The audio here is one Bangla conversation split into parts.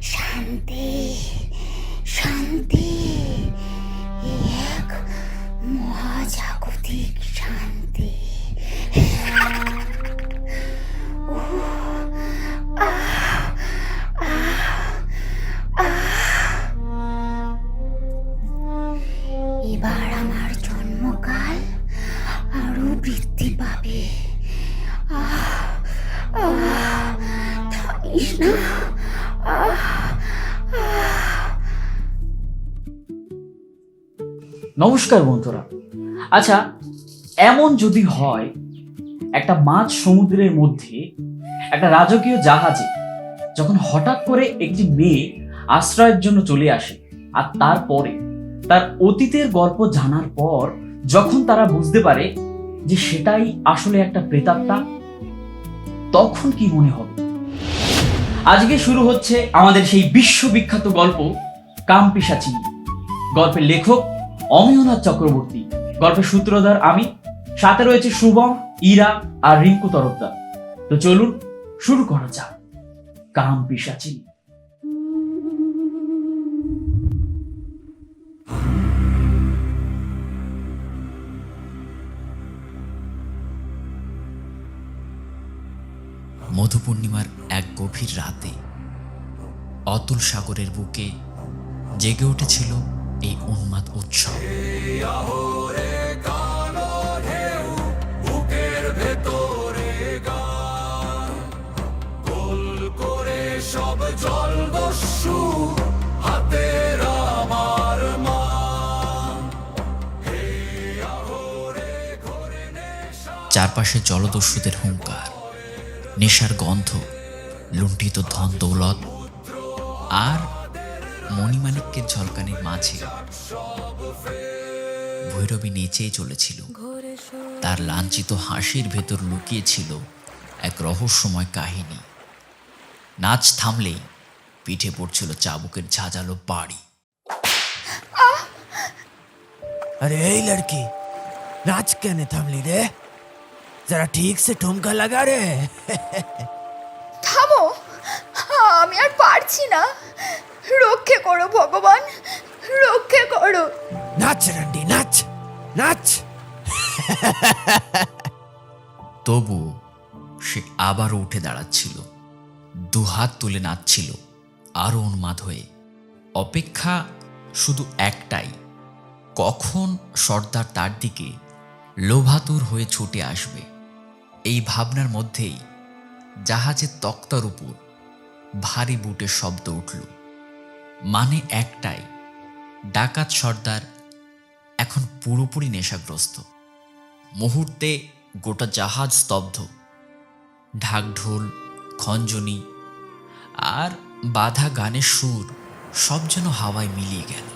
শান্তি, শান্তি, এক মহাজাগতিক শান্তি। এবার আমার জন্মকাল আরো বৃদ্ধি পাবে। থামিস না। নমস্কার বন্ধুরা। আচ্ছা, এমন যদি হয় একটা মাঝ সমুদ্রের মধ্যে একটা রাজকীয় জাহাজে যখন হঠাৎ করে একটি মেয়ে আশ্রয়ের জন্য চলে আসে, আর তারপরে তার অতীতের গল্প জানার পর যখন তারা বুঝতে পারে যে সেটাই আসলে একটা প্রেতাত্মা, তখন কি মনে হবে? আজকে শুরু হচ্ছে আমাদের সেই বিশ্ববিখ্যাত গল্প কামপিশাচিনী। গল্পের লেখক অমিয়নাথ চক্রবর্তী, গল্পের সূত্রধার আমি, সাথে রয়েছে শুভম, ইরা আর রিঙ্কু তরফদার। তো চলুন শুরু করা যাক কামপিশাচিনী। মধু পূর্ণিমার এক গভীর রাতে অতুল সাগরের বুকে জেগে উঠেছিল এই উন্মাদ উৎসব। চারপাশে জলদস্যুদের হুঙ্কার, নেশার গন্ধ, লুণ্ঠিত ধন দৌলত আর মণিমাণিক্যের ঝলকানির মাঝে ভৈরবী নেচেই চলেছিল। তার লাঞ্ছিত হাসির ভেতর লুকিয়েছিল এক রহস্যময় কাহিনী। নাচ থামলেই পিঠে পড়ছিল চাবুকের ঝাঁঝালো বাড়ি। अरे ए लड़की, नाच कहने थामली रे, जरा ठीक से ठुमका लगा रे। থামো, আমি আর পারছি না। রক্ষে করো ভগবান, রক্ষে করো। नाच रंडी नाच नाच। তবু সে আবারও উঠে দাঁড়াচ্ছিল, দুহাত তুলে নাচছিল আরো উন্মাদ হয়ে। অপেক্ষা শুধু একটাই, কখন সর্দার তার দিকে লোভাতুর হয়ে ছুটে আসবে। এই ভাবনার মধ্যেই জাহাজের তক্তার উপর ভারী বুটের শব্দ উঠল। মানে একটাই, ডাকাত সর্দার এখন পুরোপুরি নেশাগ্রস্ত। মুহূর্তে গোটা জাহাজ স্তব্ধ। ঢাকঢোল, খঞ্জনি আর বাধা গানের সুর সব যেন হাওয়ায় মিলিয়ে গেল।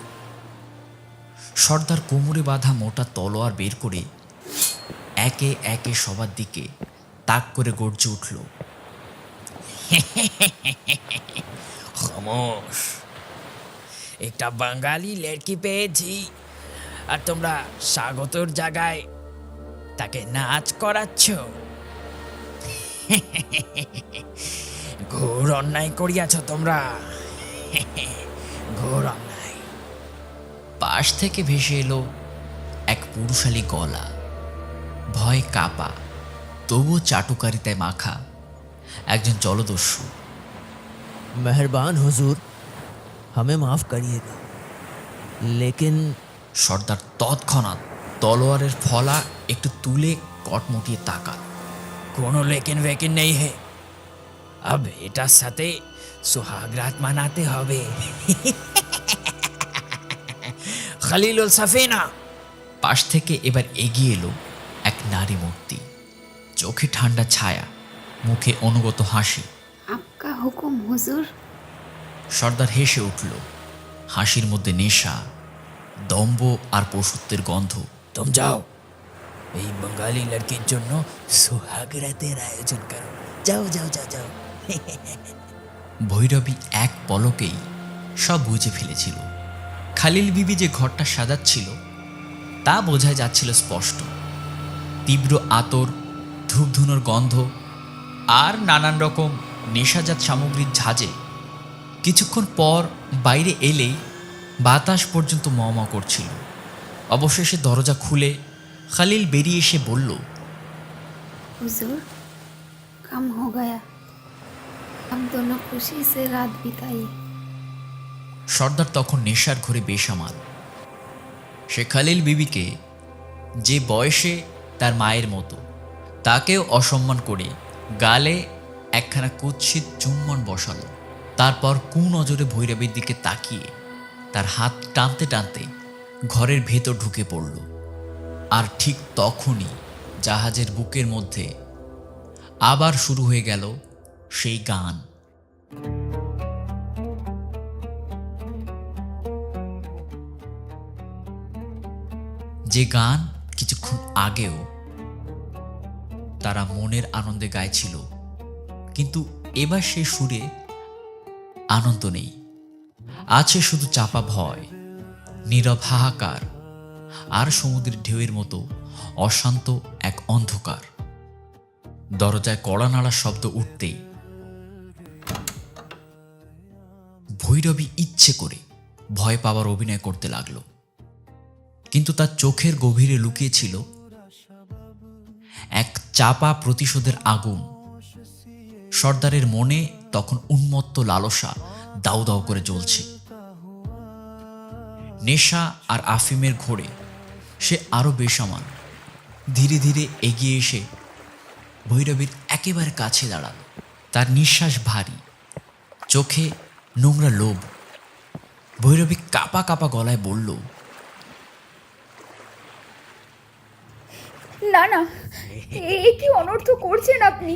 সর্দার কোমরে বাঁধা মোটা তলোয়ার বের করে একে একে সবার দিকে তাক করে গর্জে উঠল। খামোশ, একটা বাঙালি লড়কি পেয়েছি আর তোমরা স্বাগতর জায়গায় তাকে নাচ করাচ্ছ। ঘোর অন্যায় করিয়াছ তোমরা, ঘোর অন্যায়। পাশ থেকে ভেসে এলো এক পুরুষালী গলা, ভয় কাপা তবুও চাটুকারিতায় মাখা একজন জলদস্যু। मेहरबान हुजूर, हमें माफ करिएगा, लेकिन সর্দার তৎক্ষণাৎ তলোয়ারের ফলা একটু তুলে কটমটিয়ে তাকাল। कोनो लेकिन वेकिन नहीं है, अब एटार साथे सुहाग रात मनाते हबे। खलीलुल सफीना। পাশ থেকে এবার এগিয়ে এলো এক নারী মূর্তি, চোখে ঠান্ডা ছায়া, মুখে অনুগত হাসি। আপকা হুকুম হুজুর। সর্দার হেসে উঠল, হাসির মধ্যে নেশা, দম্ভ আর পশুত্বের গন্ধ। तुम जाओ, এই বাঙালি লড়কির জন্য সুহাগ রাতের আয়োজন করো। যাও যাও যাও যাও। ভৈরবী এক পলকেই সব বুঝে ফেলেছিল। খালিল বিবি যে ঘরটা সাজাচ্ছিল তা বোঝাই যাচ্ছিল স্পষ্ট। তীব্র আতর, ধূপধুনোর গন্ধ আর নানান রকম নেশাজাত সামগ্রীর ঝাঁজে কিছুক্ষণ পর বাইরে এলেই বাতাস পর্যন্ত ম করছিল। অবশেষে দরজা খুলে খালিল বেরিয়ে এসে বলল, हुजूर कम हो गया, हम दोनों खुशी से रात बिताइए। সর্দার তখন নেশার ঘরে বেসামাল। সে খালিল বিবিকে, যে বয়সে তার মায়ের মতো, তাকেও অসম্মান করে গালে একখানা কুৎসিত চুম্বন বসালো। তারপর কুনজরে ভৈরবীর দিকে তাকিয়ে তার হাত টানতে টানতে ঘরের ভেতর ঢুকে পড়ল। আর ঠিক তখনই জাহাজের বুকের মধ্যে আবার শুরু হয়ে গেল সেই গান। যে গান কিছুক্ষণ আগেও তারা মনের আনন্দে গাইছিল, কিন্তু এবার সেই সুরে আনন্দ নেই। আছে শুধু চাপা ভয়, নীরব হাহাকার, আর সমুদ্রের ঢেউয়ের মতো অশান্ত এক অন্ধকার। দরজায় কড়া নাড়ার শব্দ উঠতেই ভৈরবী ইচ্ছে করে ভয় পাওয়ার অভিনয় করতে লাগলো, কিন্তু তার চোখের গভীরে লুকিয়েছিল এক চাপা প্রতিশোধের আগুন। সর্দারের মনে তখন উন্মত্ত লালসা দাউ দাউ করে জ্বলছে। নেশা আর আফিমের ঘোরে সে আরো বেসামাল। ধীরে ধীরে এগিয়ে এসে ভৈরবীর একেবারে কাছে দাঁড়াল। তার নিঃশ্বাস ভারী, চোখে নোংরা লোভ। ভৈরবী কাঁপা কাঁপা গলায় বলল, না না, এ কি অনর্থ করছেন আপনি?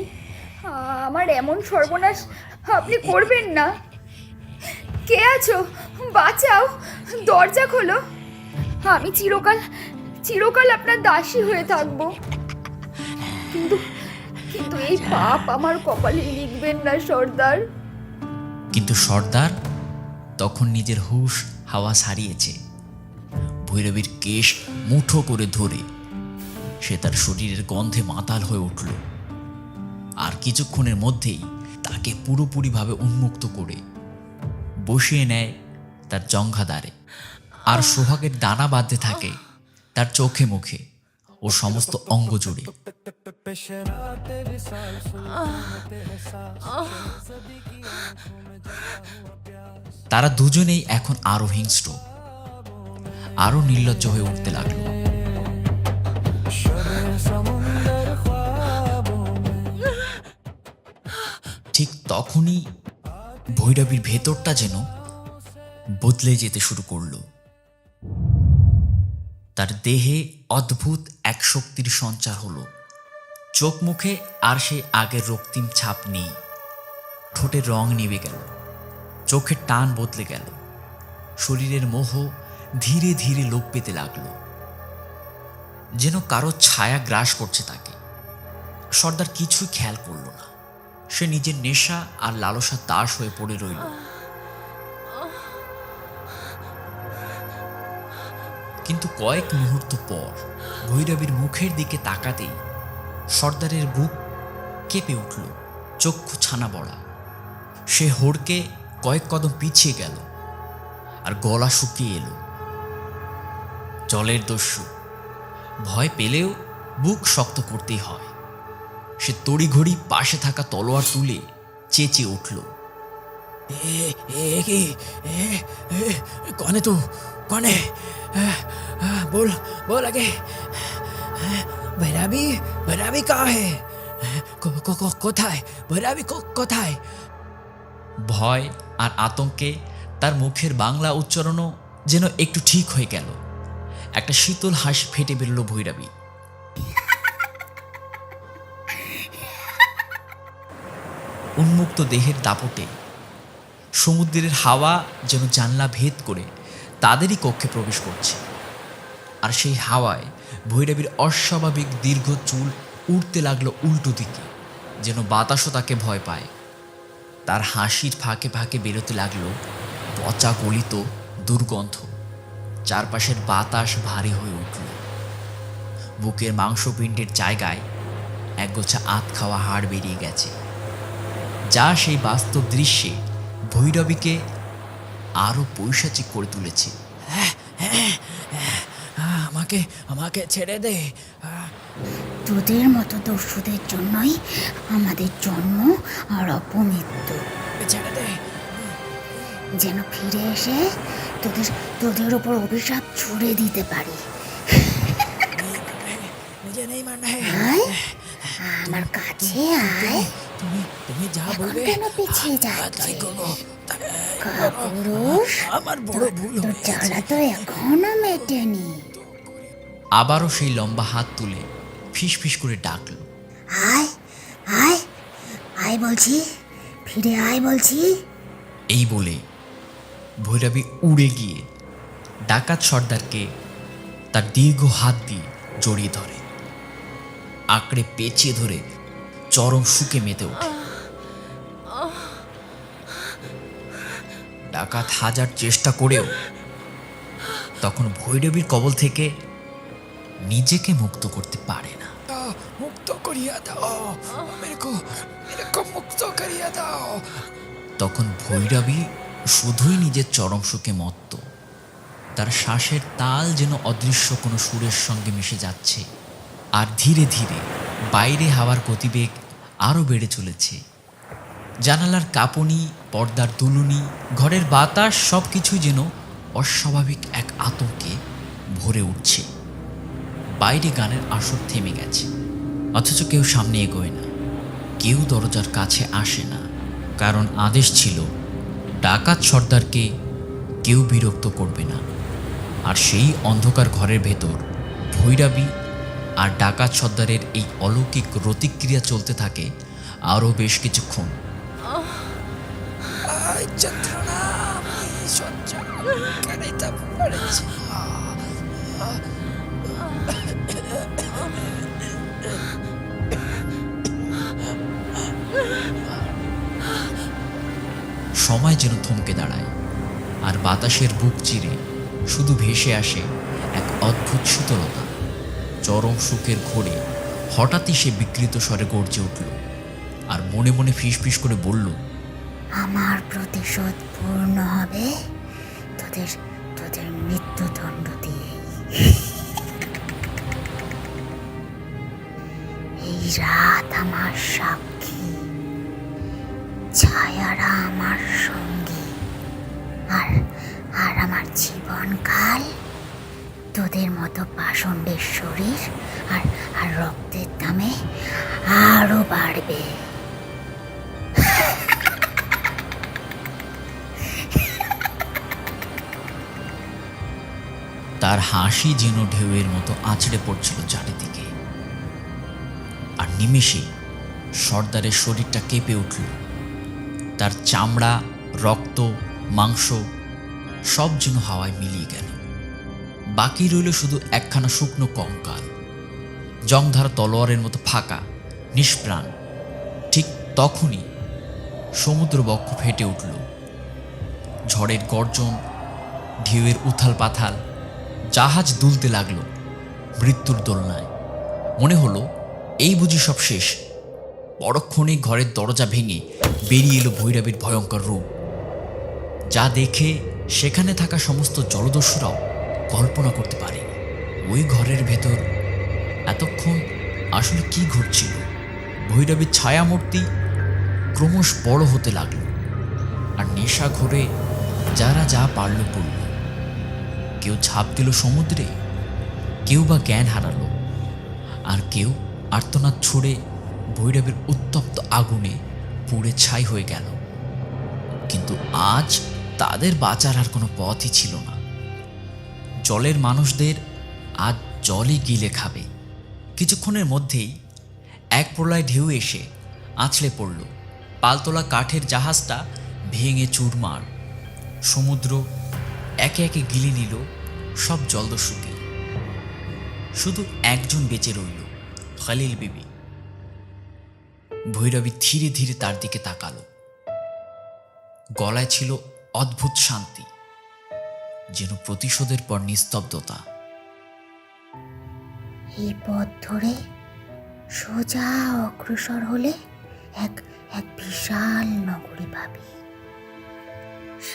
আমার এমন সর্বনাশ আপনি করবেন না। কে আছো? বাঁচাও, দরজা খোলো। আমি চিরকাল চিরকাল আপনার দাসী হয়ে থাকবো। কিন্তু কিন্তু এই পাপ আমার কপালে লিখবেন না সর্দার। কিন্তু সর্দার তখন নিজের হুঁশ হাওয়াস হারিয়েছে। ভৈরবীর কেশ মুঠো করে ধরে সে তার শরীরের গন্ধে মাতাল হয়ে উঠল। আর কিছুক্ষণের মধ্যেই তাকে পুরোপুরিভাবে উন্মুক্ত করে বসিয়ে নেয় তার জঙ্ঘাদারে। আর সোহাগের দানা বাঁধতে থাকে তার চোখে মুখে ও সমস্ত অঙ্গ জুড়ে। তারা দুজনেই এখন আরো হিংস্র, আরো নির্লজ্জ হয়ে উঠতে লাগলো। ঠিক তখনই ভৈরবীর ভেতরটা যেন বদলে যেতে শুরু করলো। তার দেহে অদ্ভুত এক শক্তির সঞ্চার হলো। চোখ মুখে আর সেই আগের রক্তিম ছাপ নেই। ঠোঁটের রং নিভে গেল, চোখের টান বদলে গেল, শরীরের মোহ ধীরে ধীরে লোপ পেতে লাগলো, যেন কারো ছায়া গ্রাস করছে তাকে। সর্দার কিছুই খেয়াল করল না। সে নিজের নেশা আর লালসা দাস হয়ে পড়ে রইল। কিন্তু কয়েক মুহূর্ত পর ভৈরবীর মুখের দিকে তাকাতেই সর্দারের বুক কেঁপে উঠল, চক্ষু ছানা বড়া। সে হড়কে কয়েক কদম পিছিয়ে গেল আর গলা শুকিয়ে এলো। জলের দস্যু, ভয় পেলেও বুক শক্ত করতেই হয়। সে তড়িঘড়ি পাশে থাকা তলোয়ার তুলে চেঁচিয়ে উঠল, कौन है तू? कौन है? बोल बोल आगे। भैराबी भैराबी कहाँ है? কোথায় ভৈরবী? কোথায়? ভয় আর আতঙ্কে তার মুখের বাংলা উচ্চারণও যেন একটু ঠিক হয়ে গেল। একটা শীতল হাসি ফেটে বেরোল ভৈরবী। উন্মুক্ত দেহের দাপটে সমুদ্রের হাওয়া যেন জানলা ভেদ করে তাদেরই কক্ষে প্রবেশ করছে। আর সেই হাওয়ায় ভৈরবীর অস্বাভাবিক দীর্ঘ চুল উড়তে লাগলো উল্টো দিকে, যেন বাতাসও তাকে ভয় পায়। তার হাসির ফাঁকে ফাঁকে বেরোতে লাগলো পচা গলিত দুর্গন্ধ। চারপাশের বাতাস ভারী হয়ে উঠল। বুকের মাংসপিণ্ডের জায়গায় একগোছা আত খাওয়া হাড় বেরিয়ে গেছে, যা সেই বাস্তব দৃশ্যে ভৈরবীকে আরো পৈশাচিক করে তুলেছে। আমাকে আমাকে ছেড়ে দে। তোদের মতো দস্যুদের জন্যই আমাদের জন্ম আর অপমৃত্যু। ছেড়ে দে। যেন ফিরে এসে তোদের তোদের ওপর অভিশাপ ছুড়ে দিতে পারি। मुझे नहीं मारना है। আয়, আমার কাছে আয়। তুমি যা এখন বলবে কেন পিছিয়ে তাই যাচ্ছিস? করবো। কাপুরুষ, আমার বড় ভুল তোর হয়ে জ্বালা তো এখনো মেটেনি। আবারও সেই লম্বা হাত তুলে ফিস ফিস করে ডাকলো। আয় আয় আয় বলছি, ফিরে আয় বলছি। এই বলে ভৈরবী উড়ে গিয়ে ডাকাত সর্দারকে তার দীর্ঘ হাত দিয়ে জড়িয়ে ধরে, আঁকড়ে পেঁচিয়ে ধরে চরম সুখে মেতে ওঠে। ডাকাত হাজার চেষ্টা করেও তখন ভৈরবীর কবল থেকে নিজেকে মুক্ত করতে পারে না। मुक्त करिया दाओ, मेरे को मुक्त करिया दाओ। তখন ভৈরবী শুধুই নিজের চরম সুখে মত্ত। তার শ্বাসের তাল যেন অদৃশ্য কোনো সুরের সঙ্গে মিশে যাচ্ছে, আর ধীরে ধীরে বাইরে হাওয়ার গতিবেগ আরও বেড়ে চলেছে। জানালার কাঁপুনি, পর্দার দুলুনি, ঘরের বাতাস সব কিছুই যেন অস্বাভাবিক এক আতঙ্কে ভরে উঠছে। বাইরে গানের আসর থেমে গেছে, অথচ কেউ সামনে এগোয় না, কেউ দরজার কাছে আসে না, কারণ আদেশ ছিল ডাকাত সর্দারকে কেউ বিরক্ত করবে না। আর সেই অন্ধকার ঘরের ভেতর ভৈরবী আর ডাকাত সর্দারের এই অলৌকিক প্রতিক্রিয়া চলতে থাকে আরও বেশ কিছুক্ষণ। যন্ত্রণা আমি সহ্য করতে পারছি না। সময় যেন থমকে দাঁড়ায়, আর বাতাসের বুক চিরে শুধু ভেসে আসে এক অদ্ভুত শীতলতা। চরম সুখের ঘোরে হঠাৎই সে বিকৃত স্বরে গর্জে উঠল, আর মনে মনে ফিস ফিস করে বলল, আমার প্রতিশোধ পূর্ণ হবে তোদের তোদের মৃত্যুদণ্ড দিয়ে। এই রাত আমার সাক্ষী, ছায়ারা আমার সঙ্গী, আর আর আমার জীবনকাল তোদের মতো পাষণ্ডের শরীর আর আর রক্তের দামে আরো বাড়বে। তার হাসি যেন ঢেউয়ের মতো আছড়ে পড়ছিল চারিদিকে, আর নিমেষে সর্দারের শরীরটা কেঁপে উঠল। তার চামড়া, রক্ত, মাংস সব যেন হাওয়ায় মিলিয়ে গেল। বাকি রইল শুধু একখানা শুকনো কঙ্কাল, জংধার তলোয়ারের মতো ফাঁকা, নিষ্প্রাণ। ঠিক তখনই সমুদ্র বক্ষ ফেটে উঠল। ঝড়ের গর্জন, ঢেউয়ের উথাল পাথাল, জাহাজ দুলতে লাগলো মৃত্যুর দোলনায়। মনে হলো এই বুঝি সব শেষ। পরক্ষণেই ঘরের দরজা ভেঙে বেরিয়ে এলো ভৈরবীর ভয়ঙ্কর রূপ, যা দেখে সেখানে থাকা সমস্ত জলদস্যুরাও কল্পনা করতে পারে ওই ঘরের ভেতর এতক্ষণ আসলে কি ঘটছিল। ভৈরবীর ছায়ামূর্তি ক্রমশ বড় হতে লাগলো, আর নেশা ঘরে যারা যা পারল করল। কেউ ঝাঁপ দিল সমুদ্রে, কেউ বা জ্ঞান হারালো, আর কেউ আর্তনাদ ছুড়ে ভৈরবের উত্তপ্ত আগুনে পুড়ে ছাই হয়ে গেল। কিন্তু আজ তাদের বাঁচার আর কোনো পথই ছিল না। জলের মানুষদের আজ জলই গিলে খাবে। কিছুক্ষণের মধ্যেই এক প্রলয় ঢেউ এসে আছড়ে পড়ল। পালতোলা কাঠের জাহাজটা ভেঙে চুরমার। সমুদ্র একে একে গিলে নিল সব জলদস্যুকে। শুধু একজন বেঁচে রইল, খালিল বিবি। ভৈরবী ধীরে ধীরে তার দিকে তাকালো। গলায় ছিল অদ্ভুত শান্তি, যেন প্রতিশোধের পর নিস্তব্ধতা। এই পথ ধরে সোজা অগ্রসর হলে এক এক বিশাল নগরী পাবি।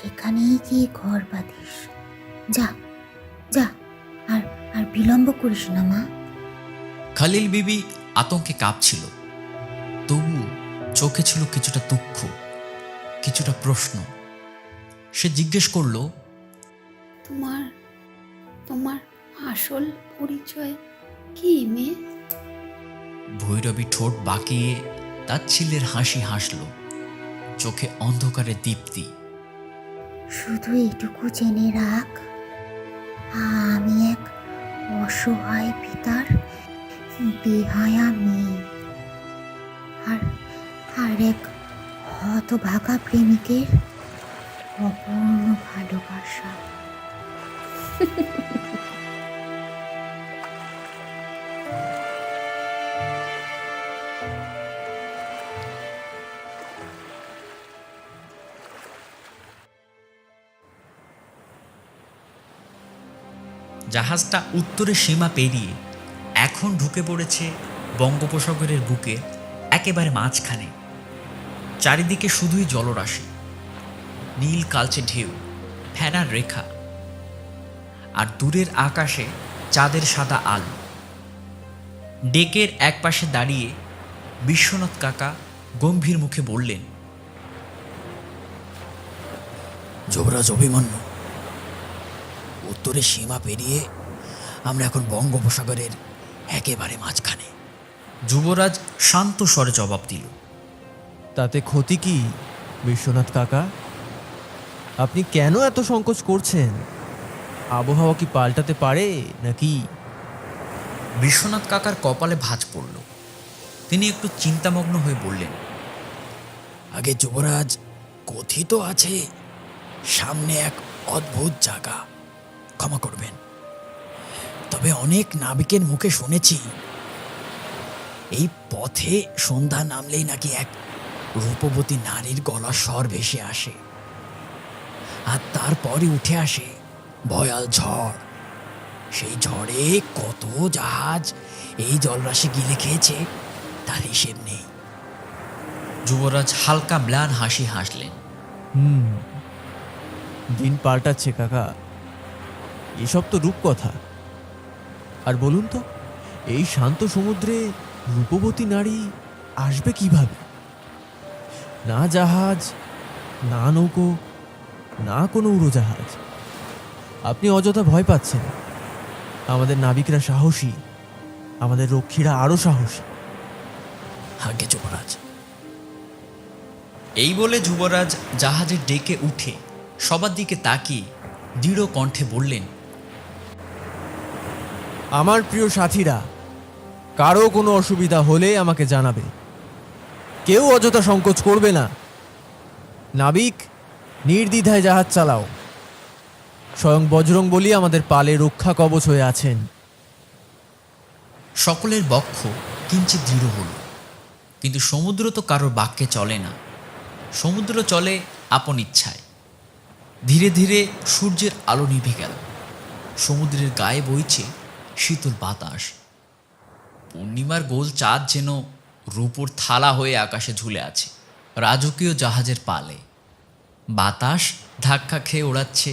সেখানেই গিয়ে ঘর বাঁধিস। যা যা, আর আর বিলম্ব করিস না মা। খালিল বিবি আতঙ্কে কাঁপছিল, তবু চোখে ছিল কিছুটা দুঃখ, কিছুটা প্রশ্ন। সে জিজ্ঞেস করল, তোমার তোমার আসল পরিচয় কি মেয়ে? ভৈরবী ঠোঁট বাঁকিয়ে তাচ্ছিল্যের হাসি হাসল, চোখে অন্ধকারে দীপ্তি। শুধু এইটুকু জেনে রাখ, আমি এক অসহায় পিতার বেহায়া মেয়ে, আর আর এক হতভাগা প্রেমিকের অপূর্ণ ভালোবাসা। জাহাজটা উত্তরের সীমা পেরিয়ে এখন ঢুকে পড়েছে বঙ্গোপসাগরের বুকে একেবারে মাঝখানে। চারিদিকে শুধুই জলরাশি, নীল কালচে ঢেউ, ফেনার রেখা, আর দূরের আকাশে চাঁদের সাদা আলো। ডেকের একপাশে দাঁড়িয়ে বিশ্বনাথ কাকা গম্ভীর মুখে বললেন, যুবরাজ অভিমন্যু, উত্তরের সীমা পেরিয়ে আমরা এখন বঙ্গোপসাগরের একেবারে মাঝখানে। যুবরাজ শান্ত স্বরে জবাব দিল, তাতে ক্ষতি কি বিশ্বনাথ কাকা? আপনি কেন এত সংকোচ করছেন? আবহাওয়া কি পাল্টাতে পারে নাকি? বিশ্বনাথ কাকার কপালে ভাঁজ পড়ল। তিনি একটু চিন্তামগ্ন হয়ে বললেন, আগে যুবরাজ, কথিত আছে সামনে এক অদ্ভুত জায়গা, ক্ষমা করবেন, তবে অনেক নাবিকের মুখে শুনেছি এই পথে সন্ধ্যা নামলেই নাকি এক রূপবতী নারীর গলার স্বর ভেসে আসে, আর তারপরই উঠে আসে ভয়াল ঝড়। সেই ঝড়ে কত জাহাজ এই জলরাশি গিলে খেয়েছে তার হিসেব নেই। যুবরাজ হালকা ম্লান হাসি হাসলেন। দিন পাল্টাচ্ছে কাকা, এসব তো রূপকথা। আর বলুন তো, এই শান্ত সমুদ্রে রূপবতী নারী আসবে কিভাবে? না জাহাজ, না নৌকো, না কোনো উড়োজাহাজ। আপনি অযথা ভয় পাচ্ছেন। আমাদের নাবিকরা সাহসী, আমাদের রক্ষীরা আরো সাহসী। আগে যুবরাজ। এই বলে যুবরাজ জাহাজের ডেকে উঠে সবার দিকে তাকিয়ে দৃঢ় কণ্ঠে বললেন, আমার প্রিয় সাথীরা, কারো কোনো অসুবিধা হলে আমাকে জানাবে। কেউ অযথা সংকোচ করবে না। নাবিক, নির্দ্বিধায় জাহাজ চালাও। স্বয়ং বজরং বলি আমাদের পালে রক্ষা কবচ হয়ে আছেন। সকলের বক্ষ কিঞ্চিত দৃঢ় হল। কিন্তু সমুদ্র তো কারোর বাক্যে চলে না, সমুদ্র চলে আপন ইচ্ছায়। ধীরে ধীরে সূর্যের আলো নিভে গেল। সমুদ্রের গায়ে বইছে শীতল বাতাস। পূর্ণিমার গোল চাঁদ যেন রূপোর থালা হয়ে আকাশে ঝুলে আছে রাজকীয় জাহাজের পালে। বাতাস ধাক্কা খেয়ে ওড়াচ্ছে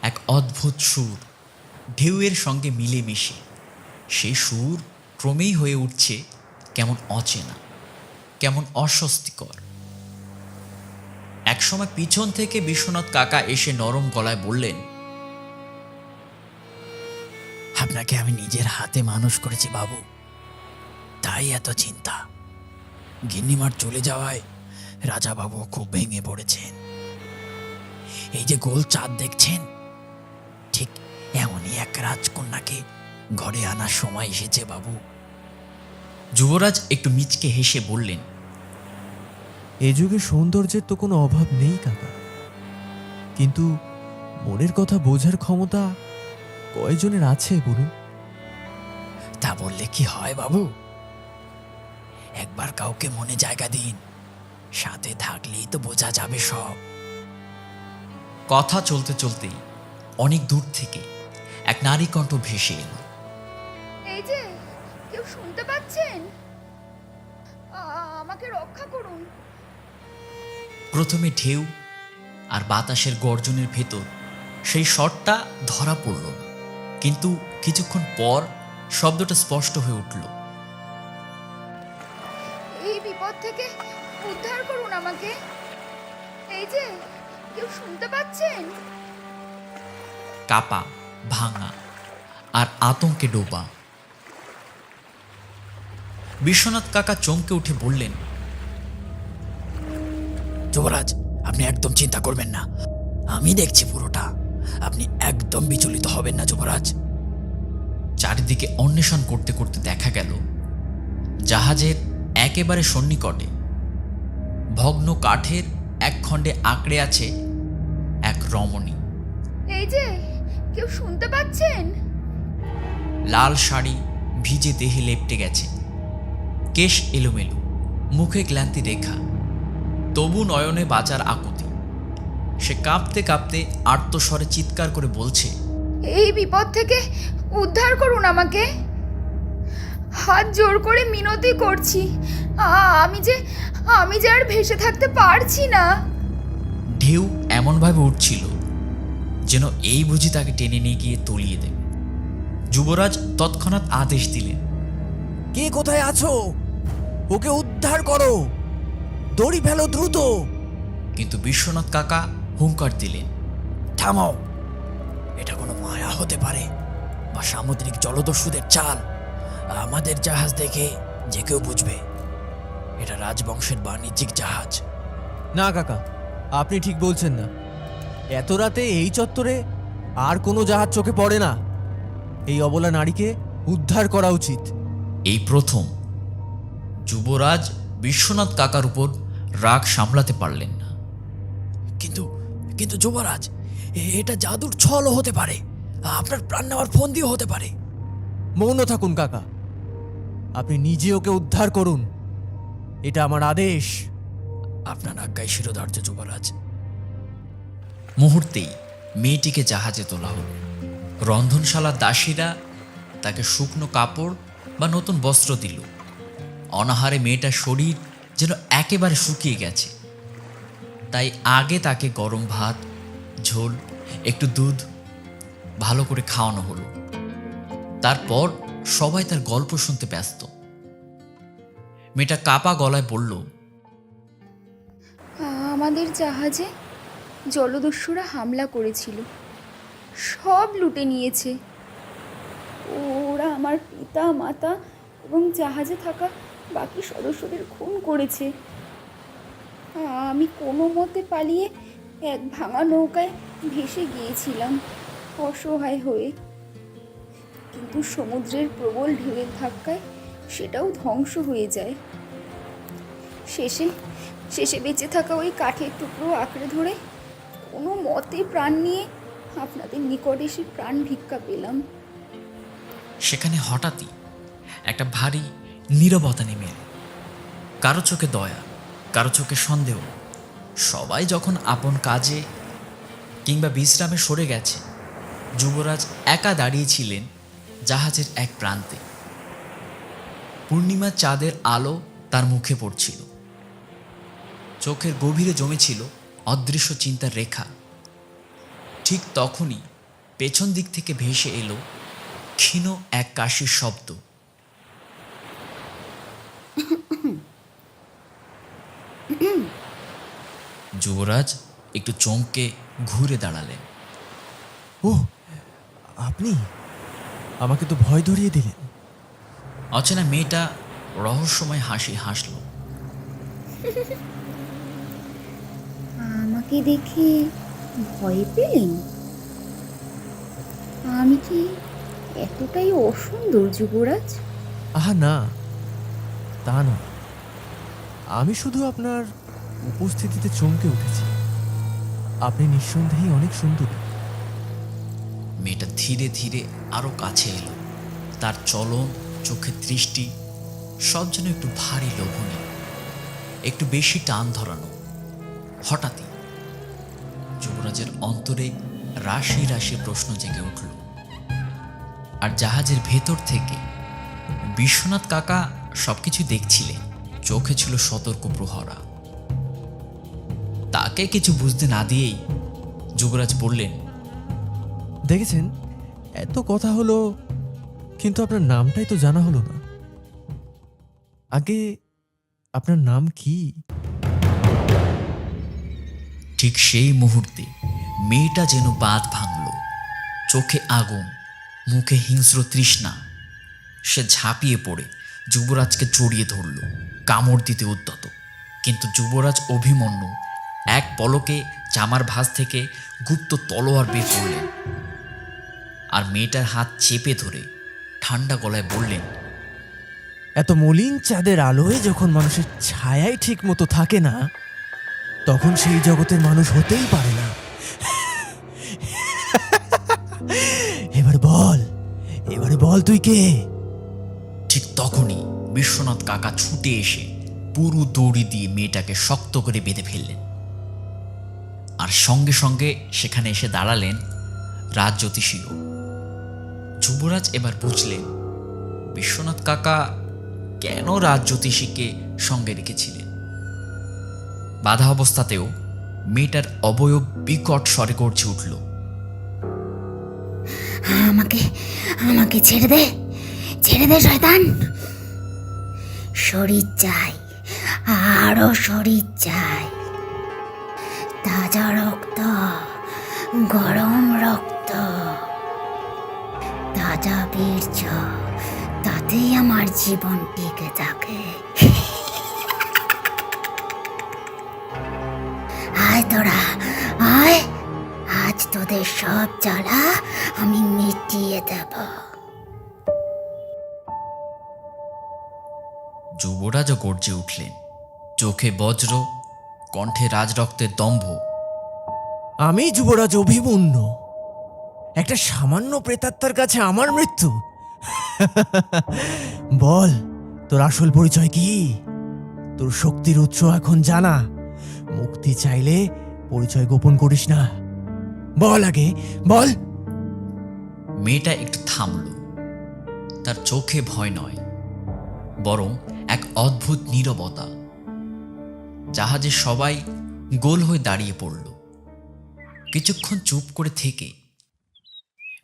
এক অদ্ভুত সুর, ঢেউয়ের সঙ্গে মিলেমিশে। সেই সুর ক্রমেই হয়ে উঠছে কেমন অচেনা, কেমন অস্বস্তিকর। একসময় পিছন থেকে বিশ্বনাথ কাকা এসে নরম গলায় বললেন, আপনাকে আমি নিজের হাতে মানুষ করেছি বাবু, তাই এত চিন্তা। গিন্নিমার চলে যাওয়ায় রাজা বাবু খুব ভেঙে পড়েছেন। এই যে গোল চাঁদ দেখছেন, ঠিক এমনই এক রাজকন্যাকে ঘরে আনার সময় এসেছে বাবু। যুবরাজ একটু মিচকে হেসে বললেন, এ যুগে সৌন্দর্যের তো কোনো অভাব নেই কাকা, কিন্তু মনের কথা বোঝার ক্ষমতা কয়জনের আছে বলুন? তা বললে কি হয় বাবু? একবার কাউকে মনে জায়গা দিন, সাথে থাকলেই তো বোঝা যাবে সব। কথা চলতে চলতেই অনেক দূর থেকে এক নারী কণ্ঠ ভেসে এলো। এই যে, কেউ শুনতে পাচ্ছেন? আমাকে রক্ষা করুন। প্রথমে ঢেউ, আর বাতাসের গর্জনের ভেতর সেই শটটা ধরা পড়ল না, কিন্তু কিছুক্ষণ পর শব্দটা স্পষ্ট হয়ে উঠল। এই বিপদ থেকে উদ্ধার করুন আমাকে। এই যে, কেউ শুনতে পাচ্ছেন? কাপা, ভাঙা আর আতঙ্কে ডোবা। বিশ্বনাথ কাকা চমকে উঠে বললেন, যুবরাজ, আপনি একদম চিন্তা করবেন না, আমি দেখছি পুরোটা। আপনি একদম বিচলিত হবেন না যুবরাজ। চারিদিকে অন্বেষণ করতে করতে দেখা গেল জাহাজের একেবারে সন্নিকটে ভগ্ন কাঠের এক খণ্ডে আঁকড়ে আছে এক রমণী। এই যে, কেউ শুনতে পাচ্ছেন? লাল শাড়ি ভিজে দেহে লেপ্টে গেছে, কেশ এলোমেলো, মুখে ক্লান্তি রেখা, তবু নয়নে বাঁচার আকুতি। সে কাঁপতে কাঁপতে আর্তস্বরে চিৎকার করে বলছে, এই বিপদ থেকে উদ্ধার করুন আমাকে। হাত জোর করে মিনতি করছি। আমি যে আর ভেসে থাকতে পারছি না। ঢেউ এমনভাবে উঠছিল যেন এই বুঝি তাকে টেনে নিয়ে গিয়ে তলিয়ে দেবে। যুবরাজ তৎক্ষণাৎ আদেশ দিলেন, কে কোথায় আছো? ওকে উদ্ধার করো, দড়ি ফেলো দ্রুত। কিন্তু বিশ্বনাথ কাকা হুঙ্কার দিলেন, থামাও, এটা কোনো মায়া হতে পারে বা সামুদ্রিক জলদস্যুদের চাল। আমাদের জাহাজ দেখে যে কেউ বুঝবে এটা রাজবংশের বাণিজ্যিক জাহাজ। না কাকা, আপনি ঠিক বলছেন না। এত রাতে এই চত্বরে আর কোনো জাহাজ চোখে পড়ে না। এই অবলা নারীকে উদ্ধার করা উচিত। এই প্রথম যুবরাজ বিশ্বনাথ কাকার উপর রাগ সামলাতে পারলেন না। কিন্তু কিন্তু যুবরাজ, এটা জাদুর ছলও হতে পারে, আপনার প্রাণ নেওয়ার ফন্দিও হতে পারে। মৌন থাকুন কাকা, আপনি নিজে ওকে উদ্ধার করুন, এটা আমার আদেশ। আপনার আজ্ঞায় শিরোধার্য যুবরাজ। মুহূর্তেই মেয়েটিকে জাহাজে তোলা হল। রন্ধনশালার দাসীরা তাকে শুকনো কাপড় বা নতুন বস্ত্র দিল। অনাহারে মেয়েটার শরীর যেন একেবারে শুকিয়ে গেছে, তাই আগে তাকে গরম ভাত, ঝোল, একটু দুধ ভালো করে খাওয়ানো হলো। তারপর সবাই তার গল্প শুনতে ব্যস্ত। মেয়েটা কাপা গলায় বলল, আমাদের জাহাজে জলদস্যুরা হামলা করেছিল, সব লুটে নিয়েছে। ওরা আমার পিতা, মাতা এবং জাহাজে থাকা বাকি সদস্যদের খুন করেছে। আমি কোনো মতে পালিয়ে এক ভাঙা নৌকায় ভেসে গিয়েছিলাম অসহায় হয়ে, কিন্তু সমুদ্রের প্রবল ঢেউয়ের ধাক্কায় সেটাও ধ্বংস হয়ে যায়। শেষে বেঁচে থাকা ওই কাঠের টুকরো আঁকড়ে ধরে কোনো মতে প্রাণ নিয়ে আপনাদের নিকট এসে প্রাণ ভিক্ষা পেলাম। সেখানে হঠাৎই একটা ভারী নীরবতা নেমে এলো। কারো চোখে দয়া, কারো চোখে সন্দেহ। সবাই যখন আপন কাজে কিংবা বিশ্রামে সরে গেছে, যুবরাজ একা দাঁড়িয়েছিলেন জাহাজের এক প্রান্তে। পূর্ণিমার চাঁদের আলো তার মুখে পড়ছিল, চোখের গভীরে জমেছিল অদৃশ্য চিন্তার রেখা। ঠিক তখনই পেছন দিক থেকে ভেসে এলো ক্ষীণ এক কাশির শব্দ। যুবরাজ একটু চমকে ঘুরে দাঁড়ালেন। ও, আপনি আমাকে তো ভয় ধরিয়ে দিলেন। অচেনা মেয়েটা রহস্যময় হাসি হাসল। আমাকে দেখে ভয় পেলেন? আমি কি এতটাই অসুন্দর যুবরাজ? আহা না, তা না, আমি শুধু আপনার উপস্থিতিতে চমকে উঠেছি। আপনি নিঃসন্দেহেই অনেক সুন্দর। মেয়েটা ধীরে ধীরে আরো কাছে এলো। তার চলন, চোখের দৃষ্টি সব যেন একটু ভারী লোভনীয়, একটু বেশি টান ধরানো। হঠাৎই যুবরাজের অন্তরে রাশি রাশি প্রশ্ন জেগে উঠল। আর জাহাজের ভেতর থেকে বিশ্বনাথ কাকা সবকিছু দেখছিলেন। চোখে ছিল সতর্ক প্রহরা, তাক তাকে কিছু বুঝতে না দিয়েই যুবরাজ বললেন, দেখেছেন, এত কথা হলো, কিন্তু আপনার নামটাই তো জানা হলো না। আগে আপনার নাম কি? ঠিক সেই মুহূর্তে মেয়েটা যেন বাঁধ ভাঙল। চোখে আগুন, মুখে হিংস্র তৃষ্ণা। সে ঝাঁপিয়ে পড়ে যুবরাজকে জড়িয়ে ধরল, কামড় দিতে উদ্যত। কিন্তু যুবরাজ অভিমন্যু এক পলকে জামার ভাঁজ থেকে গুপ্ত তলোয়ার বের করলেন আর মেয়েটার হাত চেপে ধরে ঠান্ডা গলায় বললেন, এত মলিন চাঁদের আলোয় যখন মানুষের ছায়াই ঠিক মতো থাকে না, তখন সেই জগতের মানুষ হতেই পারে না। এবারে বল তুই কে? ঠিক তখনই বিশ্বনাথ কাকা ছুটে এসে পুরো দড়ি দিয়ে মেয়েটাকে শক্ত করে বেঁধে ফেললেন। আর সঙ্গে সঙ্গে সেখানে এসে দাঁড়ালেন রাজজ্যোতিষীও। যুবরাজ এবার বুঝলেন বিশ্বনাথ কাকা কেন রাজজ্যোতিষীকে সঙ্গে রেখেছিলেন। বাধা অবস্থাতেও মেয়েটার অবয়ব বিকট স্বরে গর্জে উঠল, আমাকে আমাকে ছেড়ে দে, ছেড়ে দে শয়তান। শরীর চাই, আরো শরীর চাই, তাজা রক্ত, গরম রক্ত, তাজা বীর্য, তাতেই আমার জীবন টিকে থাকে। আয় তোরা, আয়, আজ তোদের সব জ্বালা আমি মিটিয়ে দেব। যুবরাজও গর্জে উঠলেন, চোখে বজ্র, কণ্ঠে রাজরক্তের দম্ভ। আমি যুবরাজ অভিমন্যু, একটা সামান্য প্রেতাত্মার কাছে আমার মৃত্যু? বল, তোর আসল পরিচয় কি? তোর শক্তির উৎস এখন জানা। মুক্তি চাইলে পরিচয় গোপন করিস না। বল আগে, বল। মেয়েটা একটু থামল। তার চোখে ভয় নয়, বরং এক অদ্ভুত নীরবতা। জাহাজে সবাই গোল হয়ে দাঁড়িয়ে পড়ল। কিছুক্ষণ চুপ করে থেকে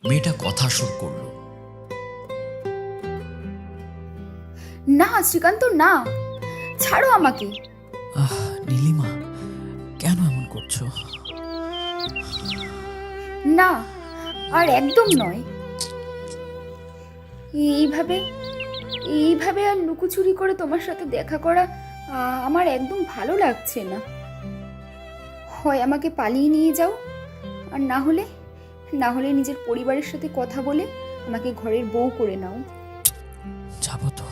মেয়েটা কথা শুরু করল, না শ্রীকান্ত, না, ছাড়ো আমাকে। আহ নীলিমা, কেন এমন করছো? না, আর একদম নয়। এইভাবে এইভাবে আর লুকোচুরি করে তোমার সাথে দেখা করা আমার একদম ভালো লাগছে না। হয় আমাকে পালিয়ে নিয়ে যাও, আর না হলে নিজের পরিবারের সাথে কথা বলে আমাকে ঘরের বউ করে নাও। যাবো তো,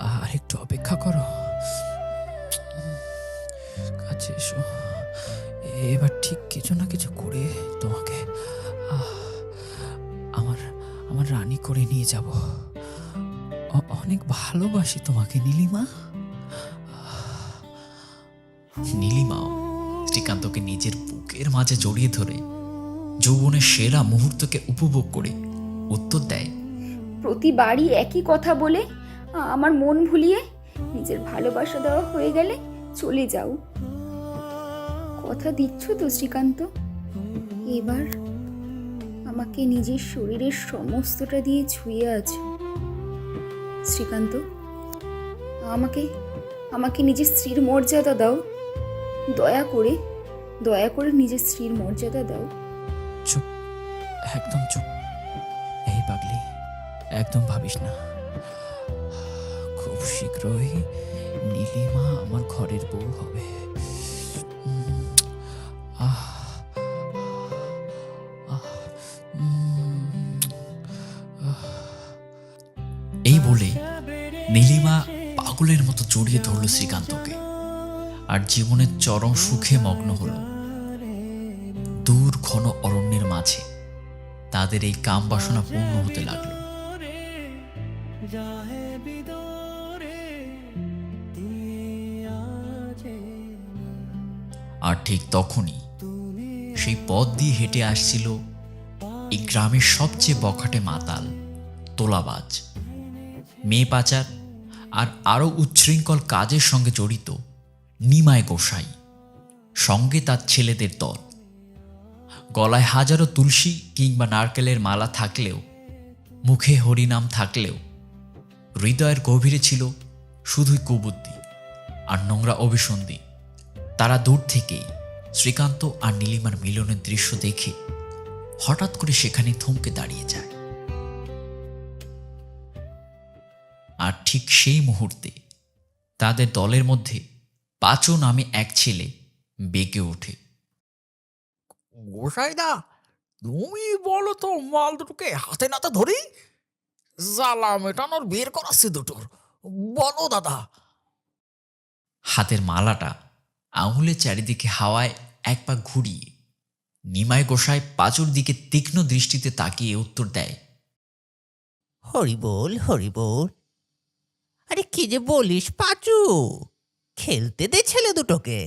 আর একটু অপেক্ষা করো। কাছে এসো, এবার ঠিক কিছু না কিছু করে তোমাকে আমার রানী করে নিয়ে যাব। অনেক ভালোবাসি তোমাকে নীলিমা। নীলিমাও শ্রীকান্তকে নিজের বুকের মাঝে জড়িয়ে ধরে যৌবনের সেরা মুহূর্তকে উপভোগ করে উত্তর দেয়, প্রতিবারই একই কথা বলে আমার মন ভুলিয়ে নিজের ভালোবাসা দেওয়া হয়ে গেলে চলে যাও। কথা দিচ্ছ তো শ্রীকান্ত? এবার আমাকে নিজের শরীরের সমস্তটা দিয়ে ছুঁয়ে আছো শ্রীকান্ত। আমাকে নিজের স্ত্রীর মর্যাদা দাও। দয়া করে নিজের স্ত্রীর মর্যাদা দাও। চুপ, একদম চুপ। এই পাগলি, একদম ভাবিস না। খুব শীঘ্রই নীলিমা আমার ঘরের বউ হবে। এই বলে নীলিমা পাগলের মতো জড়িয়ে ধরল শ্রীকান্তকে, আর জীবনের চরম সুখে মগ্ন হল। দূর ঘন অরণ্যের মাঝে তাদের এই কাম বাসনা পূর্ণ হতে লাগলো। আর ঠিক তখনই সেই পথ দিয়ে হেঁটে আসছিল এই গ্রামের সবচেয়ে বখাটে মাতাল, তোলাবাজ, মেয়ে পাচার আর আরো উচ্ছৃঙ্খল কাজের সঙ্গে জড়িত নিমাই গোসাই। সঙ্গে তার ছেলেদের দল। গলায় হাজারো তুলসী কিংবা নারকেলের মালা থাকলেও, মুখে হরিনাম থাকলেও, হৃদয়ের গভীরে ছিল শুধুই কুবুদ্ধি আর নোংরা অভিসন্ধি। তারা দূর থেকেই শ্রীকান্ত আর নীলিমার মিলনের দৃশ্য দেখে হঠাৎ করে সেখানে থমকে দাঁড়িয়ে যায়। আর ঠিক সেই মুহূর্তে তাদের দলের মধ্যে পাঁচু নামে এক ছেলে বেঁকে ওঠে। গোসাইদা, তুমি বলো তো মাল দুটোকে হাতে নাতে ধরি, জ্বালা মেটানোর বের করাচ্ছি দুটোর, বলো দাদা। হাতের মালাটা আঙুলের চারিদিকে হাওয়ায় এক পা ঘুরিয়ে নিমাই গোসাই পাঁচুর দিকে তীক্ষ্ণ দৃষ্টিতে তাকিয়ে উত্তর দেয়, হরি বল, হরি বল। আরে কি যে বলিস পাচু, খেলতে দে ছেলে দুটোকে,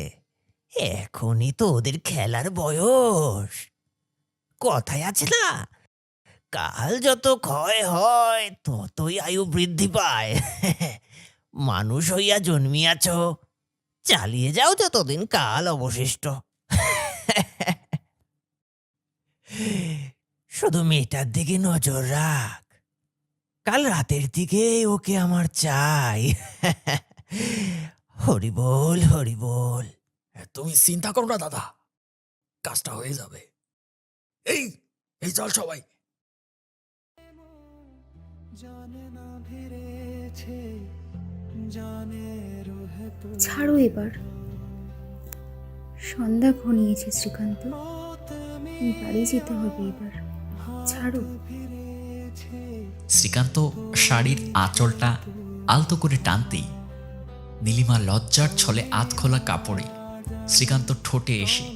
এখনই তো ওদের খেলার বয়স। কথায় আছে না, কাল যত ক্ষয় হয় ততই আয়ু বৃদ্ধি পায়। মানুষ হইয়া জন্মিয়াছ, চালিয়ে যাও যতদিন কাল অবশিষ্ট। শুধু মেয়েটার দিকে নজর রাখ, কাল রাতের দিকে ওকে আমার চাই। হরি বল, হরি বল। তুমি চিন্তা করো না দাদা, কাজটা হয়ে যাবে। এই এই চল সবাই। ছাড়ো এবার, সন্ধ্যা ঘনিয়েছে শ্রীকান্ত, বাড়ি যেতে হবে এবার, ছাড়ো। শ্রীকান্ত শাড়ির আঁচলটা আলতো করে টানতেই নীলিমা লজ্জার ছলে আধখোলা কাপড়ে শ্রীকান্ত ঠোঁটে এসে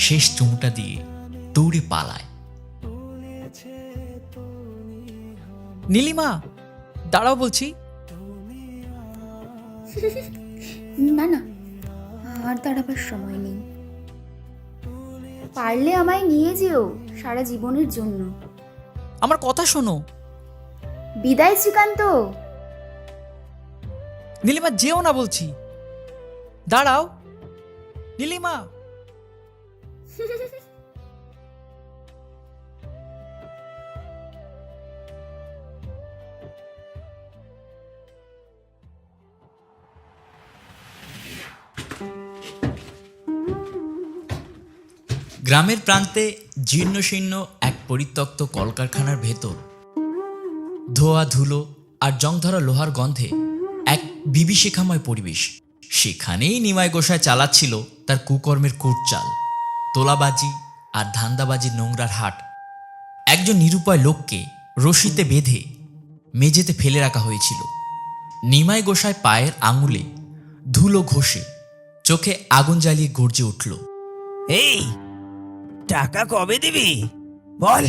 শেষ চুমুটা দিয়ে দৌড়ে পালায়। নীলিমা, দাঁড়াও বলছি। না না, আর দাঁড়াবার সময় নেই, পারলে আমায় নিয়ে যেও সারা জীবনের জন্য। আমার কথা শোনো। বিদায় শ্রীকান্ত। নীলিমা, যেও না বলছি, দাঁড়াও নীলিমা। গ্রামের প্রান্তে জীর্ণশীর্ণ এক পরিত্যক্ত কলকারখানার ভেতর ধোয়া ধুলো আর জংধরা লোহার গন্ধে এক বিভীষিকাময় পরিবেশ। সেখানেই নিমাই গোসাই চালাচ্ছিল তার কুকর্মের কুটচাল, তোলাবাজি আর ধান্দাবাজির নোংরার হাট। একজন নিরুপায় লোককে রশিতে বেঁধে মেঝেতে ফেলে রাখা হয়েছিল। নিমাই গোসাই পায়ের আঙুলে ধুলো ঘষে চোখে আগুন জ্বালিয়ে গর্জে উঠল, এই টাকা কবে দিবি বল,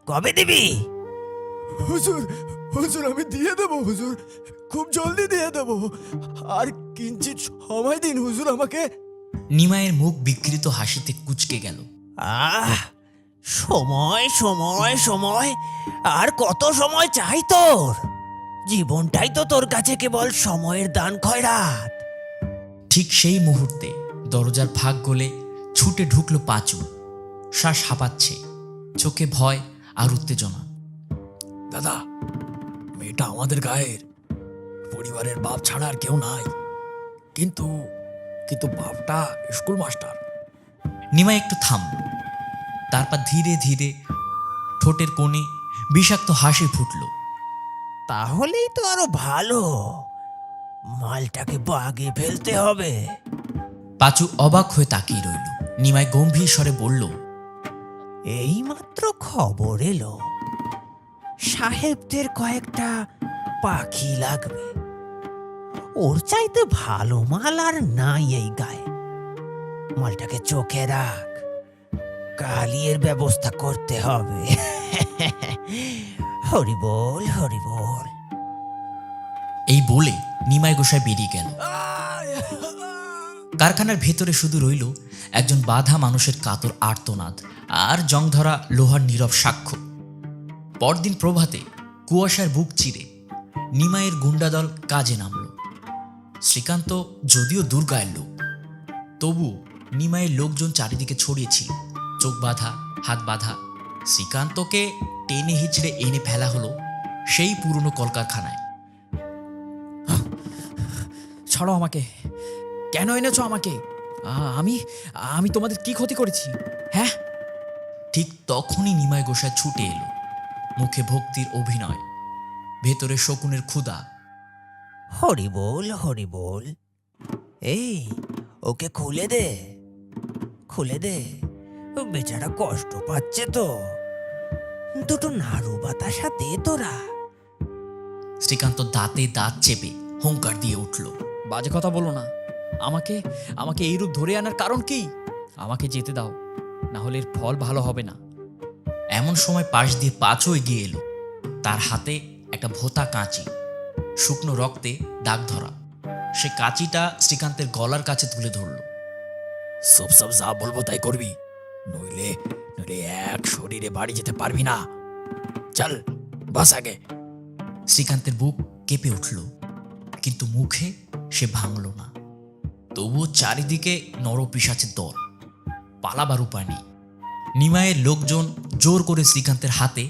কবে দিবি? হুজুর, হুজুর আমি দিয়ে দেবো হুজুর, খুব জলদি দিয়ে দেবো, আর কিঞ্চিত সময় দিন হুজুর আমাকে। নিমাইয়ের মুখ বিকৃত হাসিতে কুঁচকে গেল। আহ, সময় সময় সময়, আর কত সময় চাই তোর? জীবনটাই তো তোর কাছে কেবল সময়ের দান খয়রাত। ঠিক সেই মুহূর্তে দরজার ফাঁক গলে ছুটে ঢুকলো পাঁচু। শ্বাস হাঁপাচ্ছে, চোখে ভয় আর উত্তেজনা। দাদা, মেয়েটা আমাদের গায়ের, পরিবারের বাপ ছাড়া আর কেউ নাই, কিন্তু কিন্তু বাপটা স্কুল মাস্টার। নিমাই একটু থামল, তারপর ধীরে ধীরে ঠোঁটের কোণে বিষাক্ত হাসি ফুটল। তাহলেই তো আরো ভালো, মালটাকে বাগে ফেলতে হবে। পাঁচু অবাক হয়ে তাকিয়ে রইল। নিমাই গম্ভীর স্বরে বলল, এইমাত্র খবর এলো, সাহেবদের কয়েকটা পাখি লাগবে। ওর চাইতে ভালো মাল আর নাই এই গায়ে। মালটাকে চোখে রাখ, কালিয়ের ব্যবস্থা করতে হবে। হরি বল, হরি বল। এই বলে নিমাই গোসাই বেরিয়ে গেল। কারখানার ভেতরে শুধু রইল একজন বাঁধা মানুষের কাতর আর্তনাদ আর জংধরা লোহার নীরব সাক্ষ্য। পরদিন প্রভাতে কুয়াশার বুক চিরে নিমাইয়ের গুন্ডাদল কাজে নামল। শ্রীকান্ত যদিও দুর্গায়ের লোক, তবু নিমাইয়ের লোকজন চারিদিকে ছড়িয়েছিল, চোখ বাঁধা, হাত বাঁধা। শ্রীকান্তকে টেনে হিচড়ে এনে ফেলা হলো সেই পুরনো কলকারখানায়। ছাড়ো আমাকে, কেন এনেছো আমাকে? আমি আমি তোমাদের কি ক্ষতি করেছি? হ্যাঁ, ঠিক তখনই নিমাই গোসাই ছুটে এলো, মুখে ভক্তির অভিনয়, ভেতরে শকুনের ক্ষুধা। হরি বল, হরি বল। এই, ওকে খুলে দে, খুলে দে। ও বেচারা কষ্ট পাচ্ছে তো। দুটো নাড়ু বাতাসা দে তোরা। শ্রীকান্ত দাঁতে দাঁত চেপে হুঙ্কার দিয়ে উঠল। বাজে কথা বলো না। আমাকে আমাকে এই রূপ ধরে আনার কারণ কি? আমাকে যেতে দাও, না হলে এর ফল ভালো হবে না। এমন সময় পাশ দিয়ে পাঁচও এগিয়ে এলো, তার হাতে একটা ভোঁতা কাঁচি, শুকনো রক্তে দাগ ধরা। সে কাঁচিটা শ্রীকান্তের গলার কাছে তুলে ধরল। সব সব যা বলবো তাই করবি, নইলে নইলে এক শরীরে বাড়ি যেতে পারবি না। চল বাস আগে। শ্রীকান্তের বুক কেঁপে উঠল, কিন্তু মুখে সে ভাঙল না। তবুও চারিদিকে নরপিশাচের দল, পালাবার উপায় নেই। নিমাইয়ের লোকজন জোর করে শ্রীকান্তের হাতে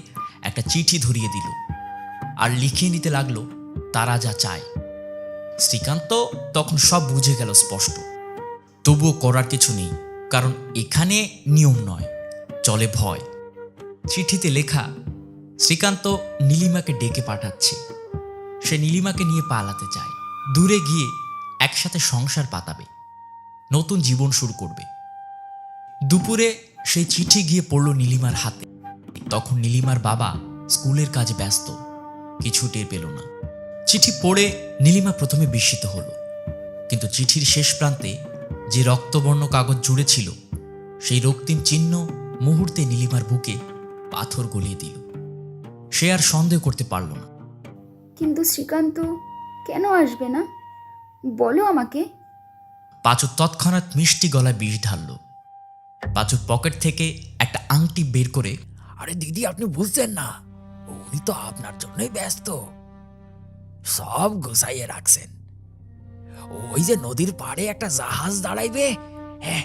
একটা চিঠি ধরিয়ে দিল আর লিখিয়ে নিতে লাগলো তারা যা চায়। শ্রীকান্ত তখন সব বুঝে গেল স্পষ্ট, তবুও করার কিছু নেই, কারণ এখানে নিয়ম নয়, চলে ভয়। চিঠিতে লেখা, শ্রীকান্ত নীলিমাকে ডেকে পাঠাচ্ছে। সে নীলিমাকে নিয়ে পালাতে চায়, দূরে গিয়ে একসাথে সংসার পাতাবে, নতুন জীবন শুরু করবে। দুপুরে সেই চিঠি গিয়ে পড়ল নীলিমার হাতে। তখন নীলিমার বাবা স্কুলের কাজে ব্যস্ত, কিছু টের পেল না। চিঠি পড়ে নীলিমা প্রথমে বিস্মিত হলো, কিন্তু চিঠির শেষ প্রান্তে যে রক্তবর্ণ কাগজ জুড়ে ছিল, সেই রক্তিম চিহ্ন মুহূর্তে নীলিমার বুকে পাথর গলিয়ে দিল। সে আর সন্দেহ করতে পারল না। কিন্তু শ্রীকান্ত কেন আসবে না? বলো আমাকে। পাঁচু তৎক্ষণাৎ মিষ্টি গলায় বিষ ঢালল। পাঁচুর পকেট থেকে একটা আংটি বের করে, আরে দিদি, আপনি বুঝছেন না, উনি তো আপনার জন্যই ব্যস্ত, সব গোছাইয়ে রাখছেন। ওই যে নদীর পাড়ে একটা জাহাজ দাঁড়াইবে, হ্যাঁ,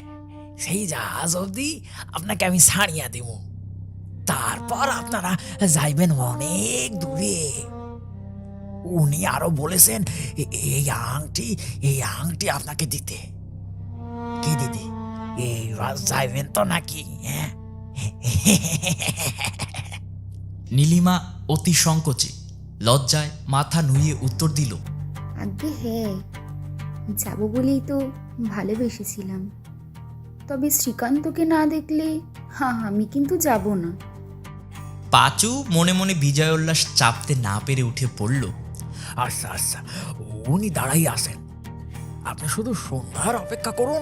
সেই জাহাজ অবধি আপনাকে আমি ছাড়িয়া দেব। তারপর আপনারা যাইবেন অনেক দূরে। উনি আরো বলেছেন এই আংটি আপনাকে দিতে। কি দিদি, এইবার যাইবেন তো নাকি? হ্যাঁ। নীলিমা অতি সংকোচে লজ্জায় মাথা নুইয়ে উত্তর দিল, আগে হ্যাঁ, যাবো বলেই তো ভালোবেসেছিলাম। তবে শ্রীকান্তকে না দেখলে আমি কিন্তু যাব না। পাঁচু মনে মনে বিজয় উল্লাস চাপতে না পেরে উঠে পড়ল। আচ্ছা আচ্ছা, উনি দাঁড়াই আসেন, আপনি শুধু সন্ধ্যার অপেক্ষা করুন,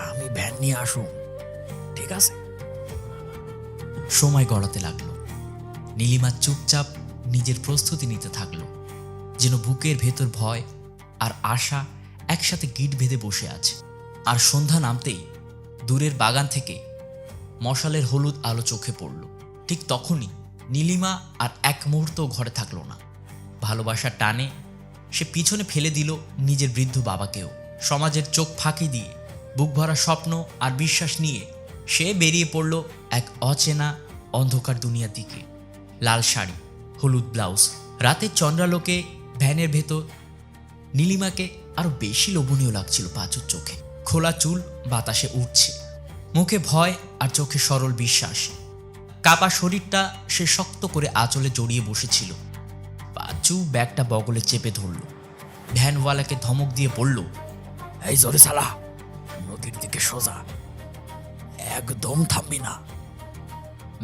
আমি ভ্যান নিয়ে আসুন, ঠিক আছে? সময় গড়াতে লাগলো। নীলিমা চুপচাপ নিজের প্রস্তুতি নিতে থাকলো, যেন বুকের ভেতর ভয় আর আশা একসাথে গিট বেঁধে বসে আছে। আর সন্ধ্যা নামতেই দূরের বাগান থেকে মশালের হলুদ আলো চোখে পড়ল। ঠিক তখনই নীলিমা আর এক মুহূর্ত ঘরে থাকলো না। ভালোবাসার টানে সে পিছনে ফেলে দিল নিজের বৃদ্ধ বাবাকেও। সমাজের চোখ ফাঁকি দিয়ে বুক ভরা স্বপ্ন আর বিশ্বাস নিয়ে সে বেরিয়ে পড়ল এক অচেনা অন্ধকার দুনিয়ার দিকে। লাল শাড়ি, হলুদ ব্লাউজ, রাতের চন্দ্রালোকে ভ্যানের ভেতর নীলিমাকে আরো বেশি লোভনীয় লাগছিল পাঁচুর চোখে। খোলা চুল বাতাসে উঠছে, মুখে ভয় আর চোখে সরল বিশ্বাস। কাপা শরীরটা সে শক্ত করে আঁচলে জড়িয়ে বসেছিল। পাঁচু ব্যাগটা বগলে চেপে ধরল, ভ্যানওয়ালাকে ধমক দিয়ে বলল, এই জোরে চালা, নদীর দিকে সোজা, একদম থামবি না।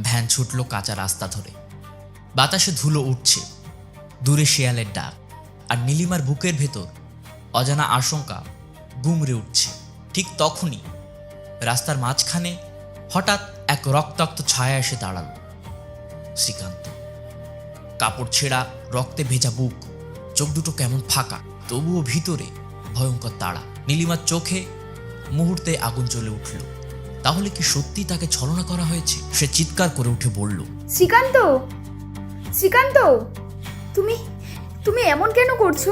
ভ্যান ছুটল কাঁচা রাস্তা ধরে। বাতাসে ধুলো উঠছে, দূরে শেয়ালের ডাক, আর নীলিমার বুকের ভেতর অজানা আশঙ্কা গুমড়ে উঠছে। ঠিক তখনই রাস্তার মাঝখানে হঠাৎ এক রক্তাক্ত ছায়া এসে দাঁড়াল। শ্রীকান্ত, কাপড় ছেঁড়া, রক্তে ভেজা বুক, চোখ দুটো কেমন ফাঁকা, তবুও ভিতরে ভয়ঙ্কর তাড়া। নীলিমার চোখে মুহূর্তে আগুন জ্বলে উঠল। তাহলে কি সত্যি তাকে ছলনা করা হয়েছে? সে চিৎকার করে উঠে বলল, শ্রীকান্ত, শ্রীকান্ত, তুমি তুমি এমন কেন করছো?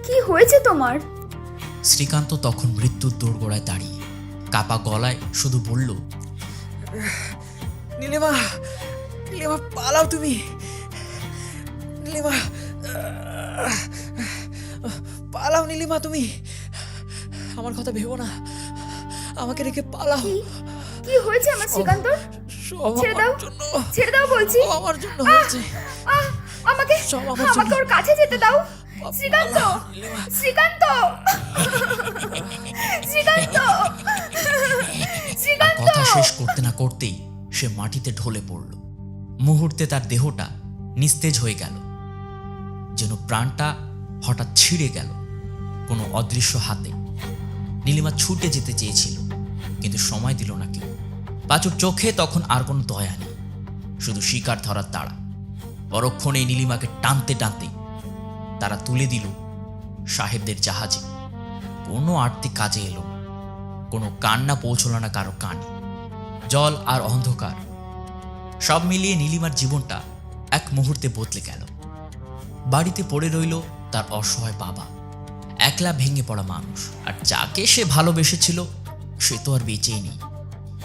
কি হয়েছে তোমার? শ্রীকান্ত তখন মৃত্যুর দোরগোড়ায় দাঁড়িয়ে, কাপা গলায় শুধু বলল, নীলিমা, নীলিমা পালাও তুমি, নীলিমা পালাও, নীলিমা তুমি আমার কথা ভেবো না, আমাকে রেখে পালাও। কি হয়েছে আমার শ্রীকান্তর? সব ছেড়ে দাও, আমার জন্য, ছেড়ে দাও বলছি। সব আমার জন্য হয়েছে। আহ, আমাকে সব আমার আমাকে জন্য। ওর কাছে যেতে দাও। শ্রীকান্ত, নীলিমা। শ্রীকান্ত, শ্রীকান্ত, আর শ্রীকান্ত। কথা শেষ করতে না করতেই সে মাটিতে ঢলে পড়ল। মুহূর্তে তার দেহটা নিস্তেজ হয়ে গেল, যেন প্রাণটা হঠাৎ ছিঁড়ে গেল কোনো অদৃশ্য হাতে। নীলিমা ছুটে যেতে চেয়েছিল, কিন্তু সময় দিল না কেউ। পাঁচুর চোখে তখন আর কোনো দয়া নেই, শুধু শিকার ধরার তাড়া। পরক্ষণে নীলিমাকে টানতে টানতে তারা তুলে দিল সাহেবদের জাহাজে। কোনো আর্থিক কাজে এলো না, কোনো কান্না পৌঁছল না কারো কানে। জল আর অন্ধকার সব মিলিয়ে নীলিমার জীবনটা এক মুহূর্তে বদলে গেল। বাড়িতে পড়ে রইল তার অসহায় বাবা, একলা ভেঙে পড়া মানুষ। আর যাকে সে ভালোবেসেছিল সে তো আর বেঁচেই নেই।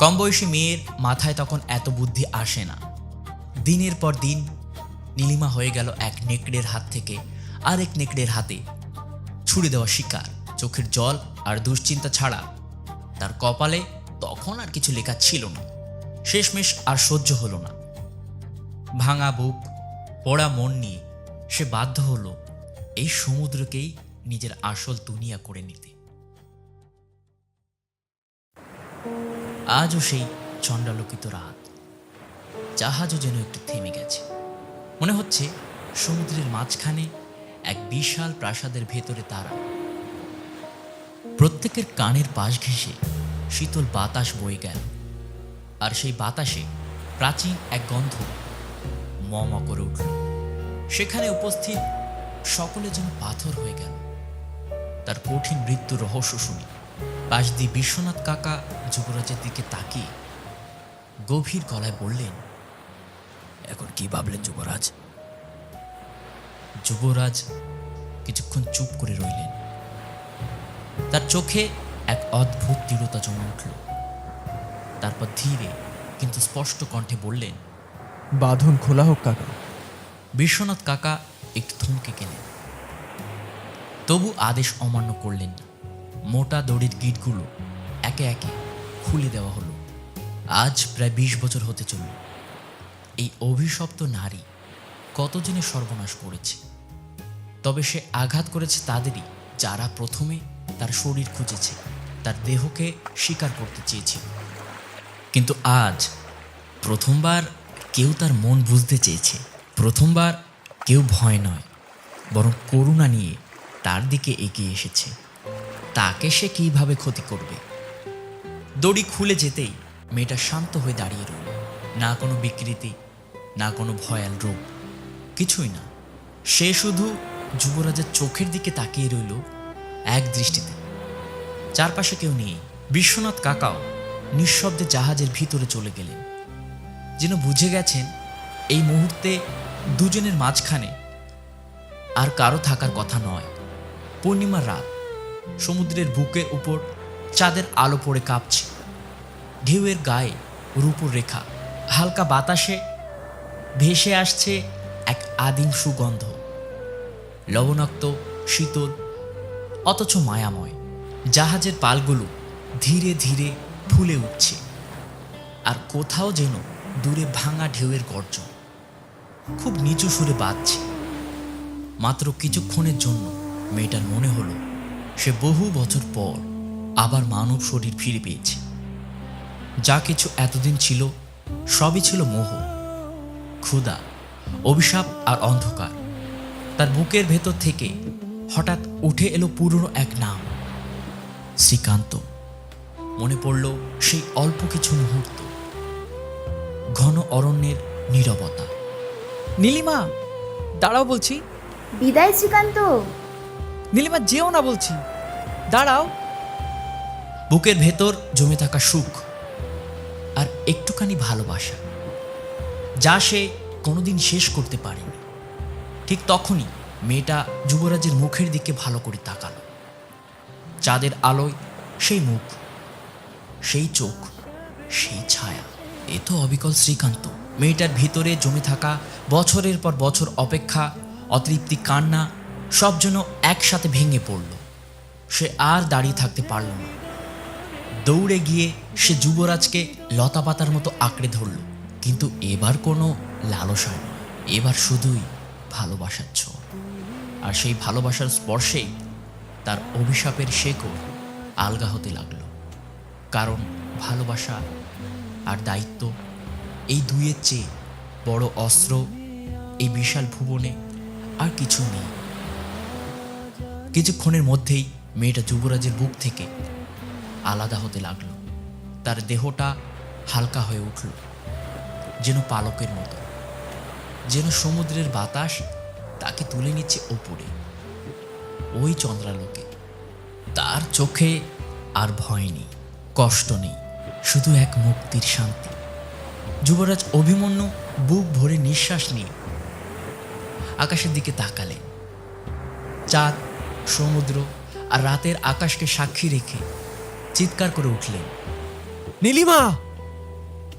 কম বয়সী মেয়ের মাথায় তখন এত বুদ্ধি আসে না। দিনের পর দিন নীলিমা হয়ে গেল এক নেকড়ের হাত থেকে আরেক নেকড়ের হাতে ছুড়ে দেওয়া শিকার। চোখের জল আর দুশ্চিন্তা ছাড়া তার কপালে তখন আর কিছু লেখা ছিল না। শেষমেশ আর সহ্য হলো না। ভাঙা বুক, পোড়া মন নিয়ে সে বাধ্য হলো এই সমুদ্রকেই নিজের আসল দুনিয়া করে নিতে। আজও সেই চণ্ডালোকিত রাত, জাহাজও যেন একটু থেমে গেছে। মনে হচ্ছে সমুদ্রের মাঝখানে এক বিশাল প্রাসাদের ভেতরে তারা। প্রত্যেকের কানের পাশ ঘেঁষে শীতল বাতাস বয়ে গেল, আর সেই বাতাসে প্রাচীন এক গন্ধ ম ম করে উঠল। সেখানে উপস্থিত সকলে যেন পাথর হয়ে গেল তার কঠিন মৃত্যুর রহস্য শুনে। পাশ দিয়ে বিশ্বনাথ কাকা যুবরাজের দিকে তাকিয়ে গভীর গলায় বললেন, এখন কি ভাবলেন যুবরাজ? যুবরাজ কিছুক্ষণ চুপ করে রইলেন। তার চোখে এক অদ্ভুত দৃঢ়তা জমে উঠল। তারপর ধীরে কিন্তু স্পষ্ট কণ্ঠে বললেন, বাঁধন খোলা হোক কাকা। বিশ্বনাথ কাকা একটু থমকে গেলেন, তবু আদেশ অমান্য করলেন না। মোটা দড়ির গিঁটগুলো একে একে খুলে দেওয়া হলো। আজ প্রায় 20 বছর হতে চলল। এই অভিশপ্ত নারী কতজনের সর্বনাশ করেছে, তবে সে আঘাত করেছে তাদেরই যারা প্রথমে তার শরীর খুঁজেছে, তার দেহকে স্বীকার করতে চেয়েছিল। কিন্তু আজ প্রথমবার কেউ তার মন বুঝতে চেয়েছে। প্রথমবার কেউ ভয় নয়, বরং করুণা নিয়ে তার দিকে এগিয়ে এসেছে। তাকে সে কিভাবে ক্ষতি করবে? দড়ি খুলে যেতেই মেয়েটা শান্ত হয়ে দাঁড়িয়ে রইল। না কোনো বিকৃতি, না কোনো ভয়াল রূপ, কিছুই না। সে শুধু যুবরাজের চোখের দিকে তাকিয়ে রইল এক দৃষ্টিতে। চারপাশে কেউ নেই। বিশ্বনাথ কাকাও নিঃশব্দে জাহাজের ভিতরে চলে গেলেন, যেন বুঝে গেছেন এই মুহূর্তে দুজনের মাঝখানে আর কারো থাকার কথা নয়। পূর্ণিমার রাত, সমুদ্রের বুকের উপর চাঁদের আলো পড়ে কাঁপছে। ঢেউয়ের গায়ে রূপোর রেখা, হালকা বাতাসে ভেসে আসছে এক আদিম সুগন্ধ, লবণাক্ত, শীতল, অথচ মায়াময়। জাহাজের পালগুলো ধীরে ধীরে ফুলে উঠছে, আর কোথাও যেন দূরে ভাঙা ঢেউয়ের গর্জন খুব নিচু সুরে বাজছে। মাত্র কিছুক্ষণের জন্য মেয়েটার মনে হলো সে বহু বছর পর আবার মানব শরীর ফিরে পেয়েছে। যা কিছু এতদিন ছিল সবই ছিল মোহ, ক্ষুধা, অভিশাপ আর অন্ধকার। তার বুকের ভেতর থেকে হঠাৎ উঠে এলো পুরনো এক নাম, শ্রীকান্ত। মনে পড়ল সেই অল্প কিছু মুহূর্ত, ঘন অরণ্যের নীরবতা। নীলিমা, দাঁড়াও বলছি। বিদায় শ্রীকান্ত। নীলিমা, যেও না বলছি, দাঁড়াও। বুকের ভেতর জমে থাকা সুখ আর একটুখানি ভালোবাসা, যা সে কোনোদিন শেষ করতে পারেনি। ঠিক তখনই মেয়েটা যুবরাজের মুখের দিকে ভালো করে তাকালো। চাঁদের আলোয় সেই মুখ সেই চোখ, সেই ছায়া। এ তো অবিকল শ্রীকান্ত। মেয়েটার ভিতরে জমে থাকা বছরের পর বছর অপেক্ষা, অতৃপ্তি, কান্না সব যেন একসাথে ভেঙে পড়ল। সে আর দাঁড়িয়ে থাকতে পারল না। দৌড়ে গিয়ে সে যুবরাজকে লতাপাতার মতো আঁকড়ে ধরল। কিন্তু এবার কোনো লালসায় নয়, এবার শুধুই ভালোবাসার ছোঁয়া। আর সেই ভালোবাসার স্পর্শেই তার অভিশাপের শেকড় আলগা হতে লাগল। কারণ ভালোবাসা আর দায়িত্ব, এই দুইয়ের চেয়ে বড় অস্ত্র এই বিশাল ভুবনে আর কিছু নেই। কিছুক্ষণের মধ্যেই মেয়েটা যুবরাজের বুক থেকে আলাদা হতে লাগলো। তার দেহটা হালকা হয়ে উঠল, যেন পালকের মতো, যেন সমুদ্রের বাতাস তাকে তুলে নিচ্ছে ওপরে, ওই চন্দ্রালোকে। তার চোখে আর ভয় নেই, কষ্ট নেই, শুধু এক মুক্তির শান্তি। যুবরাজ অভিমন্যু বুক ভরে নিঃশ্বাস নিয়ে আকাশের দিকে তাকালেন। চাঁদ, সমুদ্র আর রাতের আকাশকে সাক্ষী রেখে চিৎকার করে উঠলেন, নীলিমা,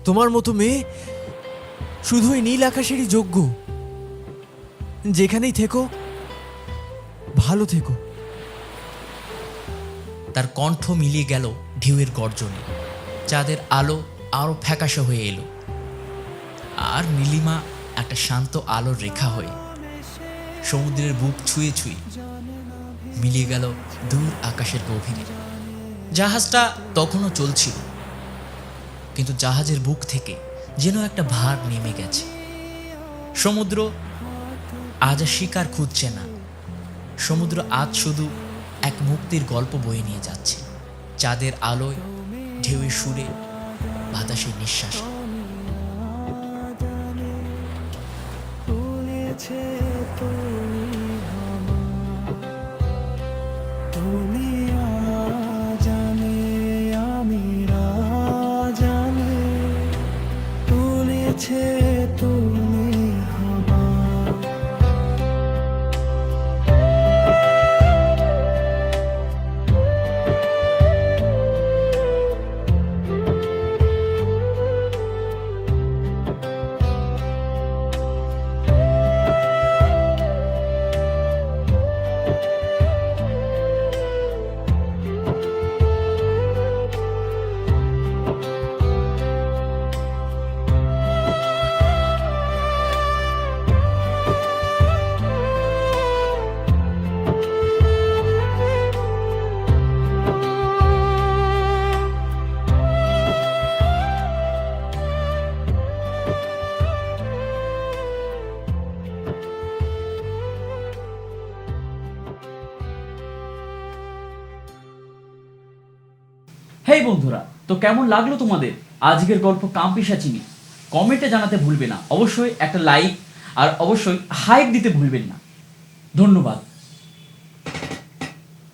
তোমার মতো মেয়ে শুধুই নীল আকাশেরই যোগ্য। যেখানেই থেকো, ভালো থেকো। তার কণ্ঠ মিলিয়ে গেল ঢেউয়ের গর্জনে। চাঁদের আলো আরো ফ্যাকাশে হয়ে এলো, আর নীলিমা একটা শান্ত আলোর রেখা হয়ে সমুদ্রের বুক ছুঁয়ে ছুঁয়ে মিলিয়ে গেল দূর আকাশের গভীরে। জাহাজটা তখনও চলছিল, কিন্তু জাহাজের বুক থেকে যেন একটা ভার নেমে গেছে। সমুদ্র আজ আর শিকার খুঁজছে না, সমুদ্র আজ শুধু এক মুক্তির গল্প বয়ে নিয়ে যাচ্ছে। চাঁদের আলোয়, ঢেউয়ের সুরে, বাতাসের নিঃশ্বাস। হেই বন্ধুরা, তো কেমন লাগলো তোমাদের আজকের গল্প কামপিশাচিনী? কমেন্টে জানাতে ভুলবে না। অবশ্যই একটা লাইক আর অবশ্যই হাইপ দিতে ভুলবেন না। ধন্যবাদ।